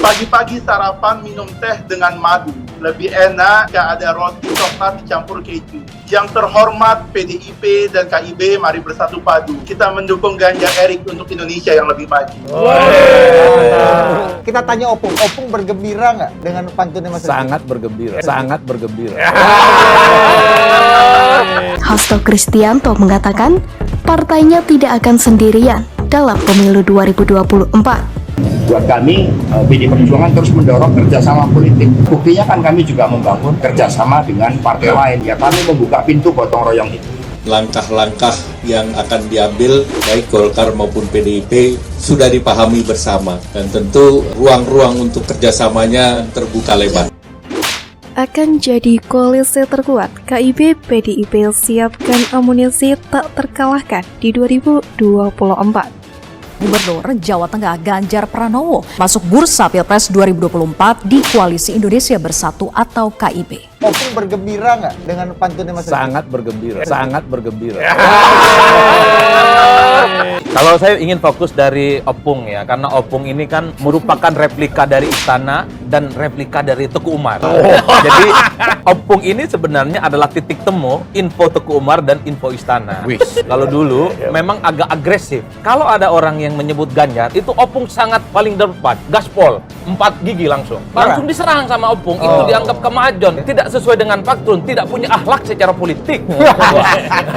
Pagi-pagi sarapan minum teh dengan madu. Lebih enak jika ada roti coklat dicampur keju. Yang terhormat PDIP dan KIB, mari bersatu padu. Kita mendukung Ganjar Erik untuk Indonesia yang lebih maju. Kita tanya Opung. Opung bergembira nggak dengan pantunnya Mas Rizky? Sangat bergembira, sangat bergembira. Hasto Kristianto mengatakan partainya tidak akan sendirian dalam pemilu 2024. Buat kami, PD Perjuangan terus mendorong kerjasama politik. Buktinya kan kami juga membangun kerjasama dengan partai lain. Ya kami membuka pintu gotong royong itu. Langkah-langkah yang akan diambil baik Golkar maupun PDIP sudah dipahami bersama. Dan tentu ruang-ruang untuk kerjasamanya terbuka lebar. Akan jadi koalisi terkuat, KIB PDIP siapkan amunisi tak terkalahkan di 2024. Gubernur Jawa Tengah Ganjar Pranowo masuk bursa Pilpres 2024 di Koalisi Indonesia Bersatu atau KIB. Opung bergembira nggak dengan pantunnya Mas Rizky? Sangat bergembira, sangat bergembira. Kalau saya ingin fokus dari Opung ya, karena Opung ini kan merupakan replika dari Istana dan replika dari Teguh Umar. Jadi Opung ini sebenarnya adalah titik temu info Teguh Umar dan info Istana. Kalau dulu memang agak agresif. Kalau ada orang yang menyebut Ganjar, itu Opung sangat paling depan, gaspol, 4 gigi langsung diserang sama Opung. Itu dianggap kemajon, tidak sesuai dengan faktun, tidak punya akhlak secara politik.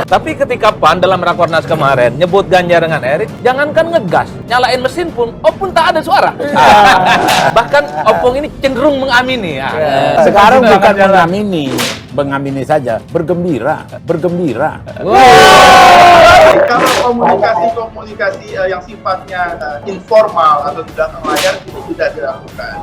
Tapi ketika PAN dalam Rakornas kemarin nyebut Ganjar dengan Erik, jangankan ngegas, nyalain mesin pun Opung tak ada suara. Bahkan Opung ini cenderung mengamini. Sekarang bukan mengamini saja, bergembira. Kalau komunikasi yang sifatnya informal atau di belakang layar itu sudah dilakukan.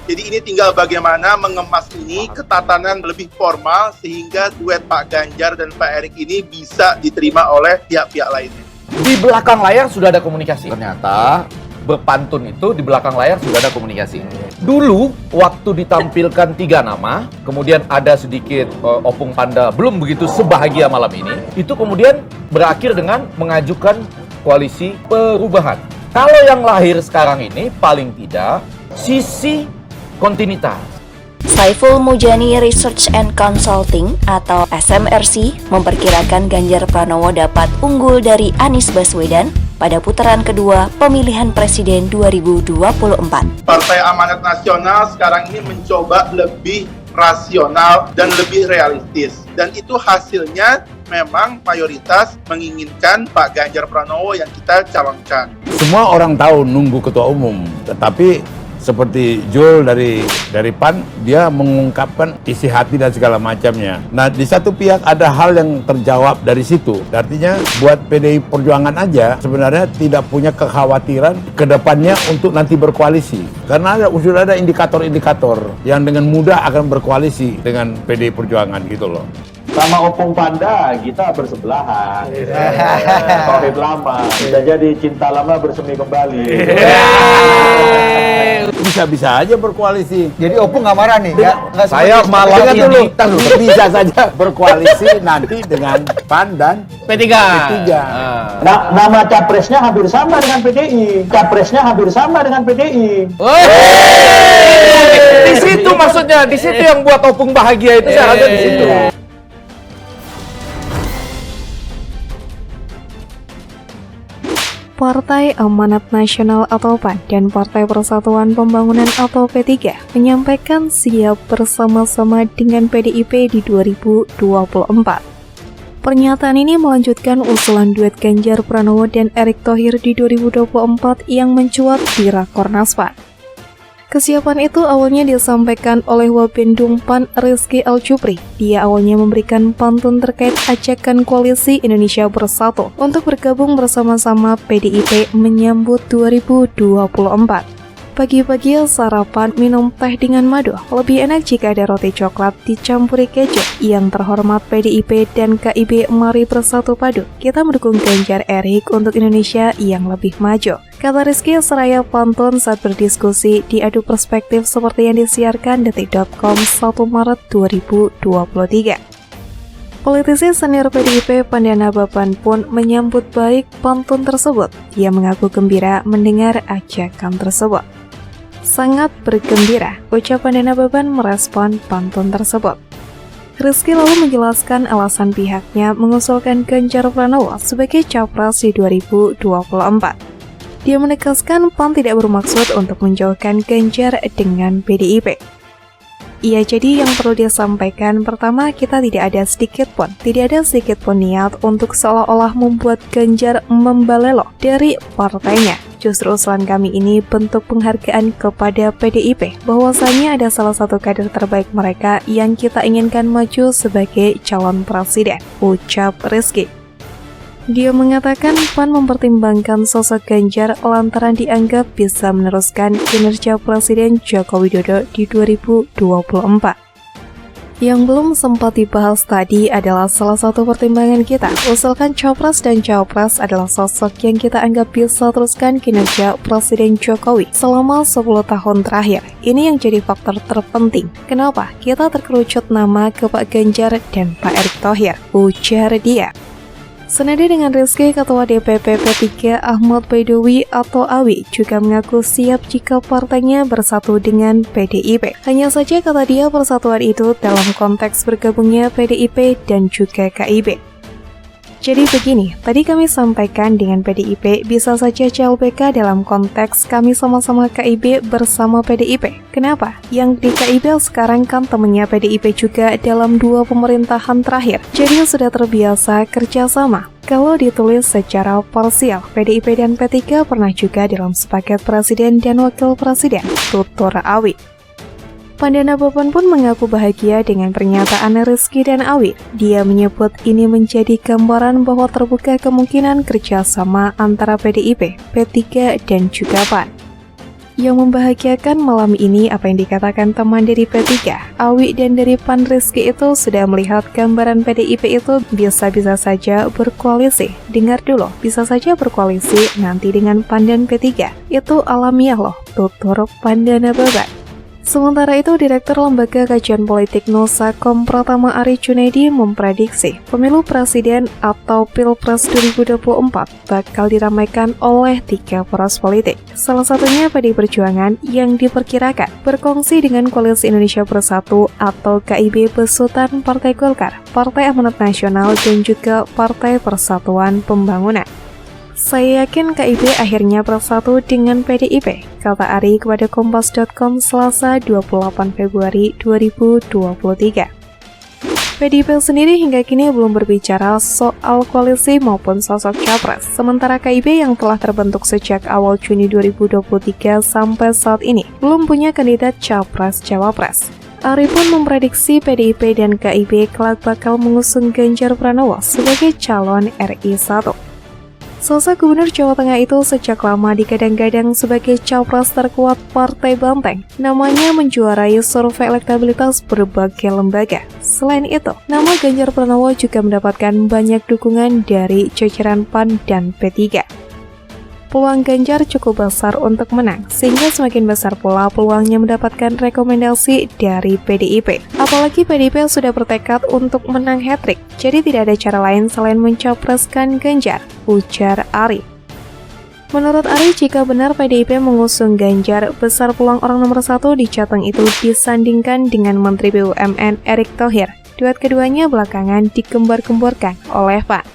Jadi ini tinggal bagaimana mengemas ini ketatanan lebih formal sehingga duet Pak Ganjar dan Pak Erik ini bisa diterima oleh pihak-pihak lainnya. Di belakang layar sudah ada komunikasi. Ternyata berpantun itu di belakang layar sudah ada komunikasi. Dulu waktu ditampilkan 3 nama, kemudian ada sedikit Opung Panda belum begitu sebahagia malam ini, itu kemudian berakhir dengan mengajukan koalisi perubahan. Kalau yang lahir sekarang ini paling tidak sisi kontinuitas. Saiful Mujani Research and Consulting atau SMRC memperkirakan Ganjar Pranowo dapat unggul dari Anies Baswedan pada putaran kedua pemilihan presiden 2024. Partai Amanat Nasional sekarang ini mencoba lebih rasional dan lebih realistis. Dan itu hasilnya memang mayoritas menginginkan Pak Ganjar Pranowo yang kita calonkan. Semua orang tahu nunggu ketua umum, tetapi seperti Jul dari PAN, dia mengungkapkan isi hati dan segala macamnya. Nah, di satu pihak ada hal yang terjawab dari situ. Artinya buat PDI Perjuangan aja sebenarnya tidak punya kekhawatiran ke depannya untuk nanti berkoalisi. Karena sudah ada indikator-indikator yang dengan mudah akan berkoalisi dengan PDI Perjuangan gitu loh. Sama Opung Panda kita bersebelahan. Tauhid lama, bisa jadi cinta lama bersemi kembali. Bisa-bisa aja berkoalisi. Jadi Opung nggak marah nih? Nggak Saya malah dulu. Bisa saja berkoalisi nanti dengan PAN dan P3. Nah, nama capresnya hampir sama dengan PDI. Di situ maksudnya, di situ yang buat Opung bahagia itu saya ada di situ. Partai Amanat Nasional atau PAN dan Partai Persatuan Pembangunan atau P3 menyampaikan siap bersama-sama dengan PDIP di 2024. Pernyataan ini melanjutkan usulan duet Ganjar Pranowo dan Erick Thohir di 2024 yang mencuat di Rakornas PAN. Kesiapan itu awalnya disampaikan oleh Wabendung PAN Rizky Aljubri. Dia awalnya memberikan pantun terkait ajakan koalisi Indonesia Bersatu untuk bergabung bersama-sama PDIP menyambut 2024. Pagi-pagi sarapan minum teh dengan madu. Lebih enak jika ada roti coklat dicampuri keju. Yang terhormat PDIP dan KIB mari bersatu padu. Kita mendukung Ganjar Erik untuk Indonesia yang lebih maju, kata Rizky seraya pantun saat berdiskusi di Adu Perspektif seperti yang disiarkan detik.com 1 Maret 2023. Politisi senior PDIP Pandana Bapan pun menyambut baik pantun tersebut. Ia mengaku gembira mendengar ajakan tersebut. sangat bergembira, ucap Pandana Beban merespon pantun tersebut. Rizky lalu menjelaskan alasan pihaknya mengusulkan Ganjar Pranowo sebagai capres di 2024. Dia menegaskan PAN tidak bermaksud untuk menjauhkan Ganjar dengan PDIP. Iya, jadi yang perlu dia sampaikan, pertama, kita tidak ada sedikit pun niat untuk seolah-olah membuat Ganjar membalelo dari partainya. Justru usulan kami ini bentuk penghargaan kepada PDIP, bahwasanya ada salah satu kader terbaik mereka yang kita inginkan maju sebagai calon presiden, ucap Rizky. Dia mengatakan PAN mempertimbangkan sosok Ganjar lantaran dianggap bisa meneruskan kinerja Presiden Joko Widodo di 2024. Yang belum sempat dibahas tadi adalah salah satu pertimbangan kita. Usulkan Capres dan Cawapres adalah sosok yang kita anggap bisa teruskan kinerja Presiden Jokowi selama 10 tahun terakhir. Ini yang jadi faktor terpenting. Kenapa? Kita terkerucut nama ke Pak Ganjar dan Pak Erick Thohir, ujar dia. Senada dengan Rizky, Ketua DPP P3 Ahmad Baidowi atau Awi juga mengaku siap jika partainya bersatu dengan PDIP. Hanya saja kata dia persatuan itu dalam konteks bergabungnya PDIP dan juga KIB. Jadi begini, tadi kami sampaikan dengan PDIP bisa saja CLBK dalam konteks kami sama-sama KIB bersama PDIP. Kenapa? Yang di KIB sekarang kan temennya PDIP juga dalam 2 pemerintahan terakhir. Jadi sudah terbiasa kerjasama. Kalau ditulis secara parsial, PDIP dan P3 pernah juga dalam sepaket presiden dan wakil presiden, tutur Awi. Pandana Beban pun mengaku bahagia dengan pernyataan Rizky dan Awi. Dia menyebut ini menjadi gambaran bahwa terbuka kemungkinan kerjasama antara PDIP, P3, dan juga PAN. Yang membahagiakan malam ini apa yang dikatakan teman dari P3, Awi dan dari PAN Rizky itu sudah melihat gambaran PDIP itu bisa-bisa saja berkoalisi. Dengar dulu, bisa saja berkoalisi nanti dengan PAN dan P3. Itu alamiah loh, tutur Pandana Beban. Sementara itu, Direktur Lembaga Kajian Politik Nusakom Pratama Ari Junaidi memprediksi pemilu presiden atau Pilpres 2024 bakal diramaikan oleh 3 poros politik. Salah satunya PDI Perjuangan yang diperkirakan berkongsi dengan Koalisi Indonesia Bersatu atau KIB besutan Partai Golkar, Partai Amanat Nasional, dan juga Partai Persatuan Pembangunan. Saya yakin KIB akhirnya bersatu dengan PDIP, kata Ari kepada Kompas.com Selasa 28 Februari 2023. PDIP sendiri hingga kini belum berbicara soal koalisi maupun sosok capres, sementara KIB yang telah terbentuk sejak awal Juni 2023 sampai saat ini belum punya kandidat capres-cawapres. Ari pun memprediksi PDIP dan KIB kelak bakal mengusung Ganjar Pranowo sebagai calon RI 1. Sosok Gubernur Jawa Tengah itu sejak lama digadang-gadang sebagai capres terkuat Partai Banteng. Namanya menjuarai survei elektabilitas berbagai lembaga. Selain itu, nama Ganjar Pranowo juga mendapatkan banyak dukungan dari jajaran PAN dan P3. Peluang Ganjar cukup besar untuk menang, sehingga semakin besar pula peluangnya mendapatkan rekomendasi dari PDIP. Apalagi PDIP sudah bertekad untuk menang hat-trick, jadi tidak ada cara lain selain mencapreskan Ganjar, ujar Ari. Menurut Ari, jika benar PDIP mengusung Ganjar, besar peluang orang nomor 1 di Jateng itu disandingkan dengan Menteri BUMN Erick Thohir. Duet keduanya belakangan digembar-gemborkan oleh PAN.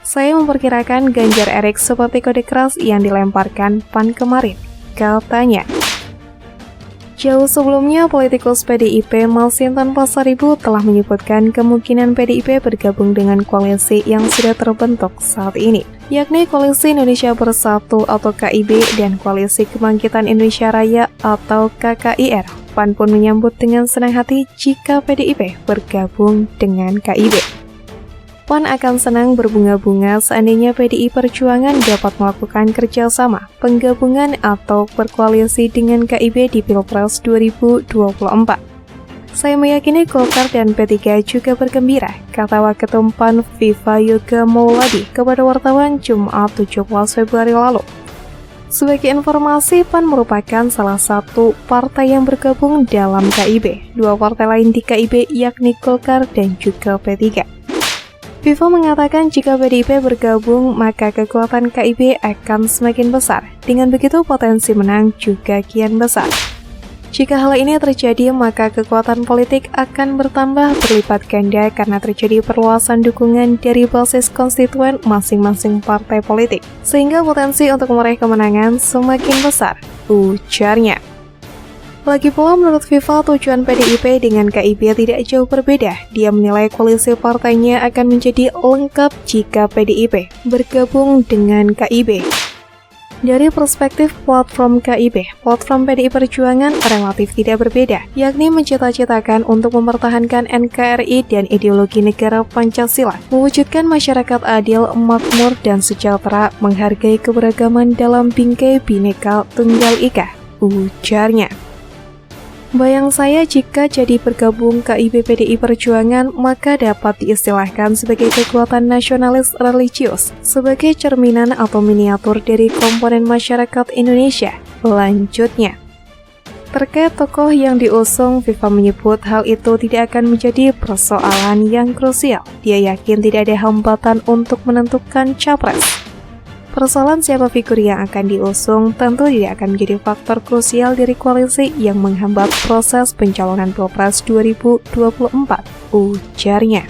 Saya memperkirakan Ganjar Erick seperti kode keras yang dilemparkan PAN kemarin, katanya. Jauh sebelumnya, politikus PDIP Masinton Pasaribu telah menyebutkan kemungkinan PDIP bergabung dengan koalisi yang sudah terbentuk saat ini, yakni Koalisi Indonesia Bersatu atau KIB dan Koalisi Kebangkitan Indonesia Raya atau KKIR. PAN pun menyambut dengan senang hati jika PDIP bergabung dengan KIB. PAN akan senang berbunga-bunga seandainya PDI Perjuangan dapat melakukan kerjasama, penggabungan atau berkoalisi dengan KIB di Pilpres 2024. Saya meyakini Golkar dan P3 juga bergembira, kata Waketum PAN Viva Yoga Mauladi kepada wartawan Jumat 17 Februari lalu. Sebagai informasi, PAN merupakan salah satu partai yang bergabung dalam KIB. 2 partai lain di KIB yakni Golkar dan juga P3. FIFA mengatakan jika PDIP bergabung, maka kekuatan KIB akan semakin besar. Dengan begitu, potensi menang juga kian besar. Jika hal ini terjadi, maka kekuatan politik akan bertambah berlipat ganda karena terjadi perluasan dukungan dari basis konstituen masing-masing partai politik, sehingga potensi untuk meraih kemenangan semakin besar, ujarnya. Lagi pula menurut FIFA, tujuan PDIP dengan KIB tidak jauh berbeda. Dia menilai koalisi partainya akan menjadi lengkap jika PDIP bergabung dengan KIB. Dari perspektif platform KIB, platform PDI Perjuangan relatif tidak berbeda, yakni mencita-citakan untuk mempertahankan NKRI dan ideologi negara Pancasila, mewujudkan masyarakat adil, makmur, dan sejahtera, menghargai keberagaman dalam bingkai Bhinneka Tunggal Ika, ujarnya. Bayang saya jika jadi bergabung KIB PDI Perjuangan, maka dapat diistilahkan sebagai kekuatan nasionalis religius, sebagai cerminan atau miniatur dari komponen masyarakat Indonesia. Lanjutnya, terkait tokoh yang diusung, FIFA menyebut hal itu tidak akan menjadi persoalan yang krusial. Dia yakin tidak ada hambatan untuk menentukan capres. Persoalan siapa figur yang akan diusung tentu tidak akan menjadi faktor krusial dari koalisi yang menghambat proses pencalonan Pilpres 2024, ujarnya.